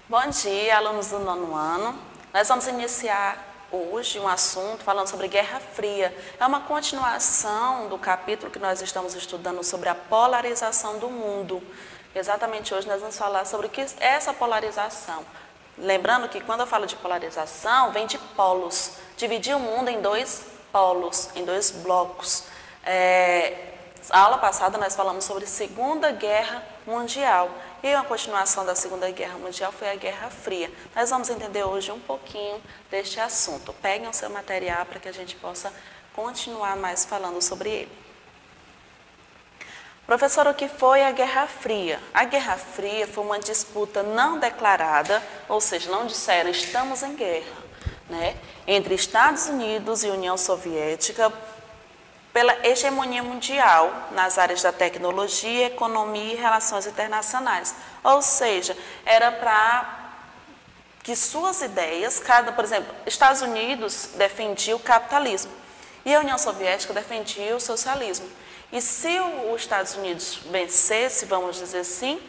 Bom dia, alunos do 9º ano. Nós vamos iniciar hoje um assunto falando sobre Guerra Fria. É uma continuação do capítulo que nós estamos estudando sobre a polarização do mundo. Exatamente hoje nós vamos falar sobre o que é essa polarização. Lembrando que quando eu falo de polarização, vem de polos. Dividir o mundo em dois polos, em dois blocos. Na aula passada nós falamos sobre Segunda Guerra Mundial. E a continuação da Segunda Guerra Mundial foi a Guerra Fria. Nós vamos entender hoje um pouquinho deste assunto. Peguem o seu material para que a gente possa continuar mais falando sobre ele. Professor, o que foi a Guerra Fria? A Guerra Fria foi uma disputa não declarada, ou seja, não disseram estamos em guerra, né, entre Estados Unidos e União Soviética, pela hegemonia mundial nas áreas da tecnologia, economia e relações internacionais. Ou seja, era para que suas ideias, por exemplo, Estados Unidos defendia o capitalismo e a União Soviética defendia o socialismo. E se os Estados Unidos vencesse, vamos dizer assim,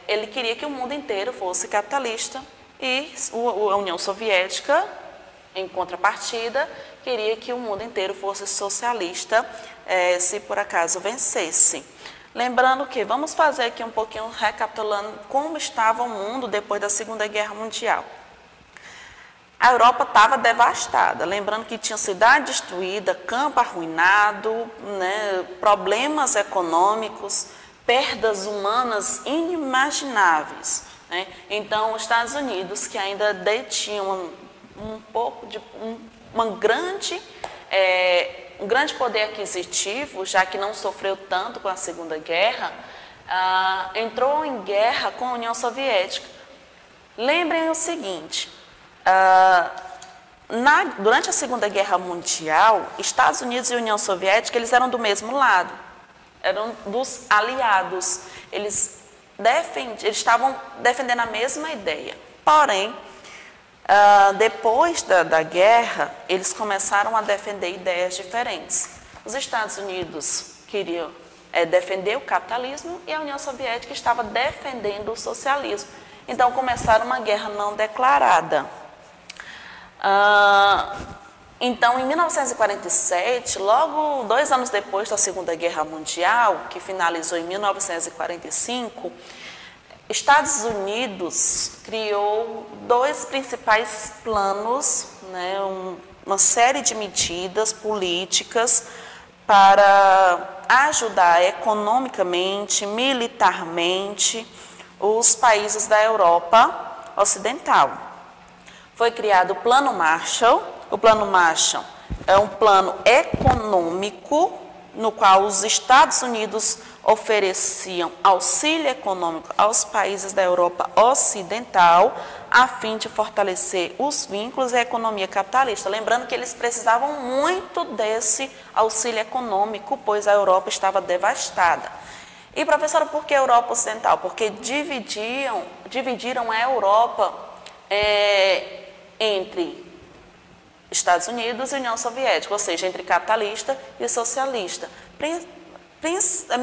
ele queria que o mundo inteiro fosse capitalista e a União Soviética, em contrapartida, queria que o mundo inteiro fosse socialista, se por acaso vencesse. Lembrando que, vamos fazer aqui um pouquinho, recapitulando como estava o mundo depois da Segunda Guerra Mundial. A Europa estava devastada, lembrando que tinha cidade destruída, campo arruinado, né, problemas econômicos, perdas humanas inimagináveis, né? Então, os Estados Unidos, que ainda detinham um grande poder aquisitivo, já que não sofreu tanto com a Segunda Guerra, entrou em guerra com a União Soviética. Lembrem o seguinte, durante a Segunda Guerra Mundial, Estados Unidos e União Soviética, eles eram do mesmo lado, eram dos aliados, eles estavam defendendo a mesma ideia, porém, depois da guerra, eles começaram a defender ideias diferentes. Os Estados Unidos queriam defender o capitalismo e a União Soviética estava defendendo o socialismo. Então, começaram uma guerra não declarada. Então, em 1947, logo 2 anos depois da Segunda Guerra Mundial, que finalizou em 1945, Estados Unidos criou 2 principais planos, né, uma série de medidas políticas para ajudar economicamente, militarmente, os países da Europa Ocidental. Foi criado o Plano Marshall. O Plano Marshall é um plano econômico no qual os Estados Unidos ofereciam auxílio econômico aos países da Europa Ocidental a fim de fortalecer os vínculos e a economia capitalista. Lembrando que eles precisavam muito desse auxílio econômico, pois a Europa estava devastada. E, professora, por que a Europa Ocidental? Porque dividiram a Europa entre Estados Unidos e União Soviética, ou seja, entre capitalista e socialista.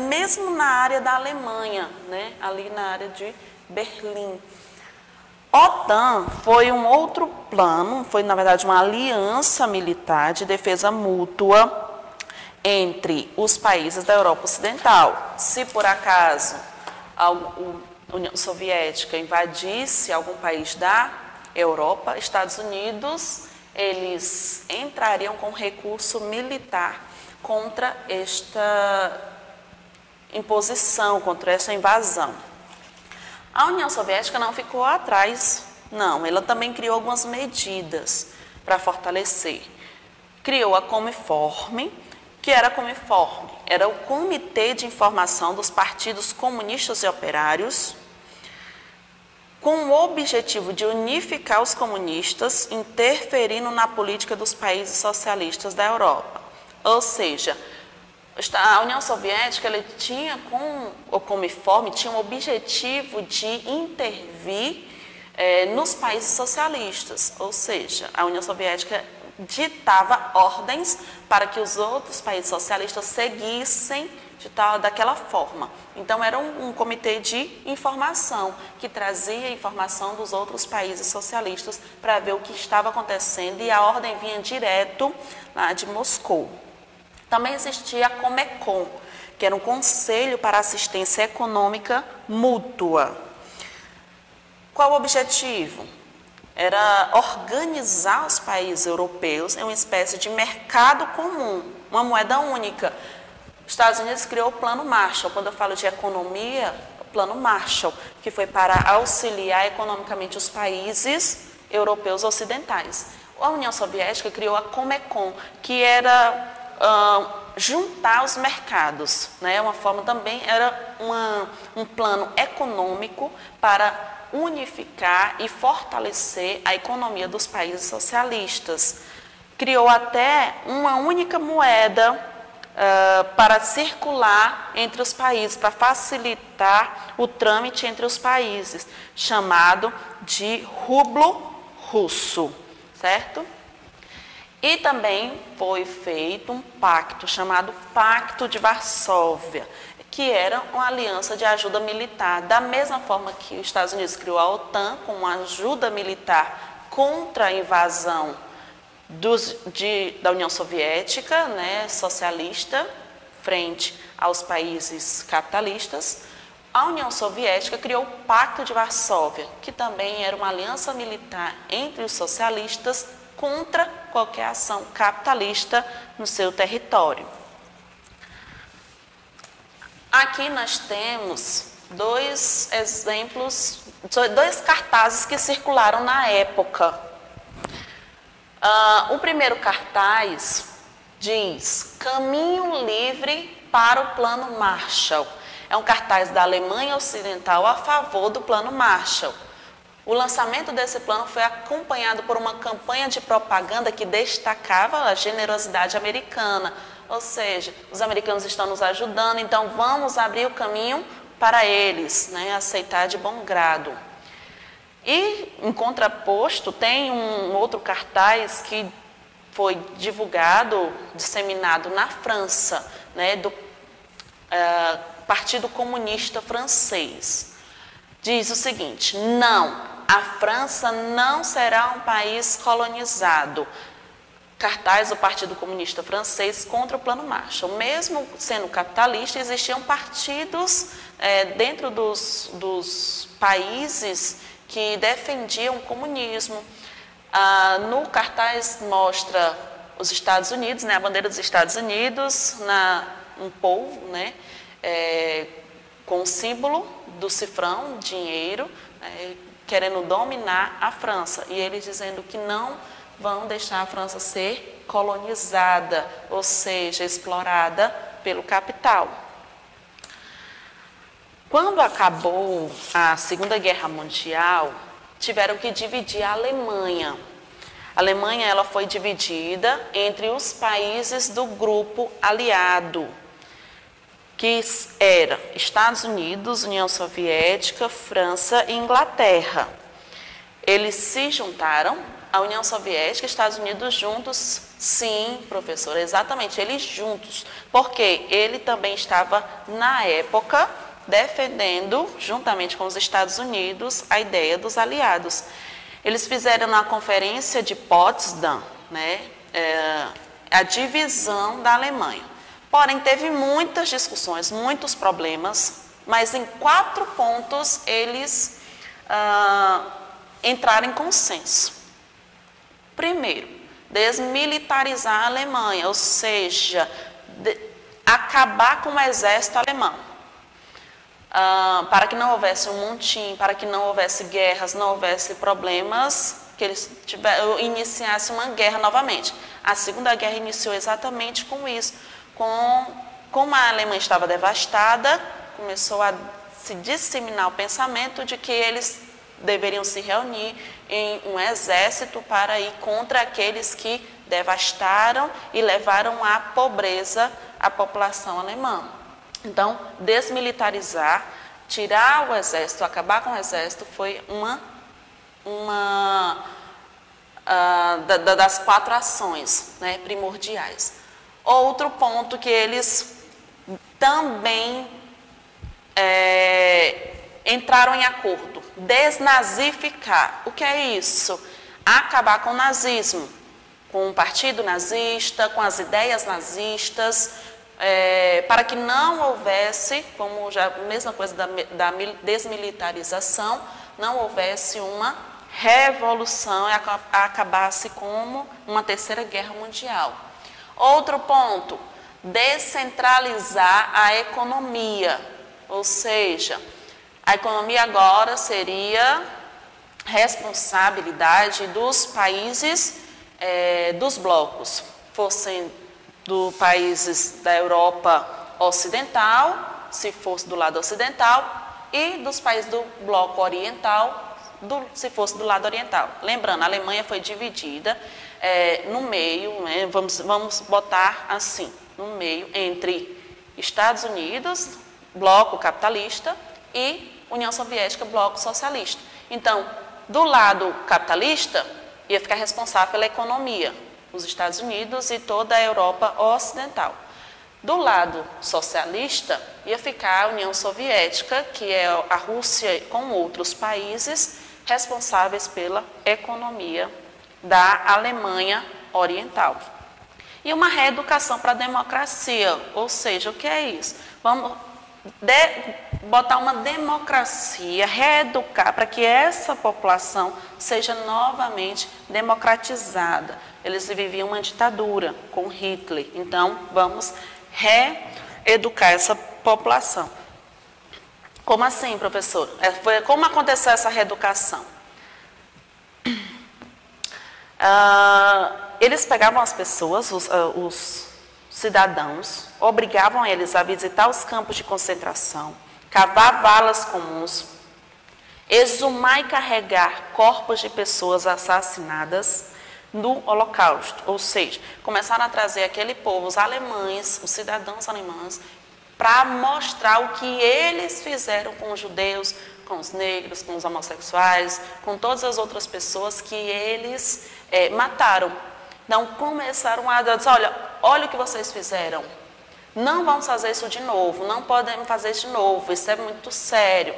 Mesmo na área da Alemanha, né, ali na área de Berlim. OTAN foi um outro plano, foi na verdade uma aliança militar de defesa mútua entre os países da Europa Ocidental. Se por acaso a União Soviética invadisse algum país da Europa, Estados Unidos, eles entrariam com recurso militar contra esta imposição, contra essa invasão. A União Soviética não ficou atrás, não. Ela também criou algumas medidas para fortalecer. Criou a Comiform, que era a Comiform, era o Comitê de Informação dos Partidos Comunistas e Operários, com o objetivo de unificar os comunistas, interferindo na política dos países socialistas da Europa. Ou seja, a União Soviética tinha com o Comiform tinha o objetivo de intervir nos países socialistas, ou seja, a União Soviética ditava ordens para que os outros países socialistas seguissem daquela forma. Então, era um comitê de informação, que trazia informação dos outros países socialistas para ver o que estava acontecendo, e a ordem vinha direto lá de Moscou. Também existia a Comecon, que era um Conselho para Assistência Econômica Mútua. Qual o objetivo? Era organizar os países europeus em uma espécie de mercado comum, uma moeda única. Os Estados Unidos criou o Plano Marshall. Quando eu falo de economia, o Plano Marshall, que foi para auxiliar economicamente os países europeus ocidentais. A União Soviética criou a Comecon, que era juntar os mercados, né? Uma forma também, era um plano econômico para unificar e fortalecer a economia dos países socialistas. Criou até uma única moeda para circular entre os países, para facilitar o trâmite entre os países, chamado de rublo russo, certo? E também foi feito um pacto chamado Pacto de Varsóvia, que era uma aliança de ajuda militar, da mesma forma que os Estados Unidos criou a OTAN com uma ajuda militar contra a invasão da União Soviética, né, socialista, frente aos países capitalistas. A União Soviética criou o Pacto de Varsóvia, que também era uma aliança militar entre os socialistas contra qualquer ação capitalista no seu território. Aqui nós temos dois exemplos, dois cartazes que circularam na época. O primeiro cartaz diz: Caminho livre para o Plano Marshall. É um cartaz da Alemanha Ocidental a favor do Plano Marshall. O lançamento desse plano foi acompanhado por uma campanha de propaganda que destacava a generosidade americana. Ou seja, os americanos estão nos ajudando, então vamos abrir o caminho para eles, né, aceitar de bom grado. E, em contraposto, tem um outro cartaz que foi divulgado, disseminado na França, né, do Partido Comunista Francês. Diz o seguinte: não, a França não será um país colonizado. Cartaz do Partido Comunista Francês contra o Plano Marshall. Mesmo sendo capitalista, existiam partidos dentro dos países que defendiam o comunismo. No cartaz mostra os Estados Unidos, né, a bandeira dos Estados Unidos, um polvo, né, com o símbolo do cifrão, dinheiro, querendo dominar a França. E eles dizendo que não vão deixar a França ser colonizada, ou seja, explorada pelo capital. Quando acabou a Segunda Guerra Mundial, tiveram que dividir a Alemanha. A Alemanha ela foi dividida entre os países do grupo aliado, que era Estados Unidos, União Soviética, França e Inglaterra. Eles se juntaram, a União Soviética e Estados Unidos juntos. Sim, professora, exatamente, eles juntos, porque ele também estava, na época, defendendo, juntamente com os Estados Unidos, a ideia dos aliados. Eles fizeram na Conferência de Potsdam, né, a divisão da Alemanha. Porém, teve muitas discussões, muitos problemas, mas em 4 pontos eles entraram em consenso. Primeiro, desmilitarizar a Alemanha, ou seja, acabar com o exército alemão, para que não houvesse um motim, para que não houvesse guerras, não houvesse problemas, que eles iniciassem uma guerra novamente. A Segunda Guerra iniciou exatamente com isso. Como a Alemanha estava devastada, começou a se disseminar o pensamento de que eles deveriam se reunir em um exército para ir contra aqueles que devastaram e levaram à pobreza a população alemã. Então, desmilitarizar, tirar o exército, acabar com o exército foi das 4 ações, né, primordiais. Outro ponto que eles também entraram em acordo. Desnazificar. O que é isso? Acabar com o nazismo, com o partido nazista, com as ideias nazistas, para que não houvesse, como já a mesma coisa da desmilitarização, não houvesse uma revolução e acabasse como uma terceira guerra mundial. Outro ponto, descentralizar a economia, ou seja, a economia agora seria responsabilidade dos países dos blocos, fossem dos países da Europa Ocidental, se fosse do lado ocidental, e dos países do bloco oriental, se fosse do lado oriental. Lembrando, a Alemanha foi dividida no meio, né, vamos botar assim, no meio entre Estados Unidos, bloco capitalista, e União Soviética, bloco socialista. Então, do lado capitalista, ia ficar responsável pela economia, os Estados Unidos e toda a Europa Ocidental. Do lado socialista, ia ficar a União Soviética, que é a Rússia com outros países responsáveis pela economia da Alemanha Oriental. E uma reeducação para a democracia, ou seja, o que é isso? Vamos botar uma democracia, reeducar para que essa população seja novamente democratizada. Eles viviam uma ditadura com Hitler, então vamos reeducar essa população. Como assim, professor? Como aconteceu essa reeducação? Eles pegavam as pessoas, os cidadãos, obrigavam eles a visitar os campos de concentração, cavar valas comuns, exumar e carregar corpos de pessoas assassinadas no Holocausto. Ou seja, começaram a trazer aquele povo, os alemães, os cidadãos alemães, para mostrar o que eles fizeram com os judeus, com os negros, com os homossexuais, com todas as outras pessoas que eles mataram. Então, começaram a dizer, olha o que vocês fizeram. Não vamos fazer isso de novo, não podemos fazer isso de novo, isso é muito sério.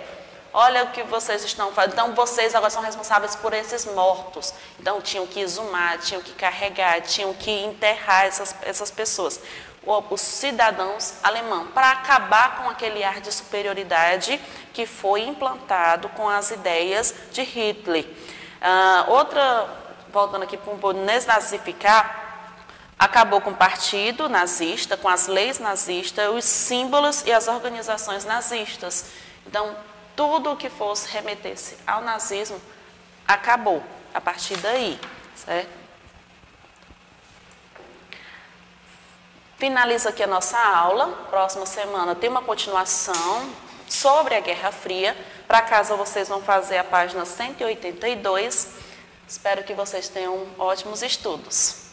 Olha o que vocês estão fazendo. Então, vocês agora são responsáveis por esses mortos. Então, tinham que exumar, tinham que carregar, tinham que enterrar essas pessoas. Os cidadãos alemães, para acabar com aquele ar de superioridade que foi implantado com as ideias de Hitler. Voltando aqui para um pouco, desnazificar, acabou com o partido nazista, com as leis nazistas, os símbolos e as organizações nazistas. Então, tudo o que fosse remeter-se ao nazismo acabou a partir daí, certo? Finaliza aqui a nossa aula. Próxima semana tem uma continuação sobre a Guerra Fria. Para casa vocês vão fazer a página 182. Espero que vocês tenham ótimos estudos.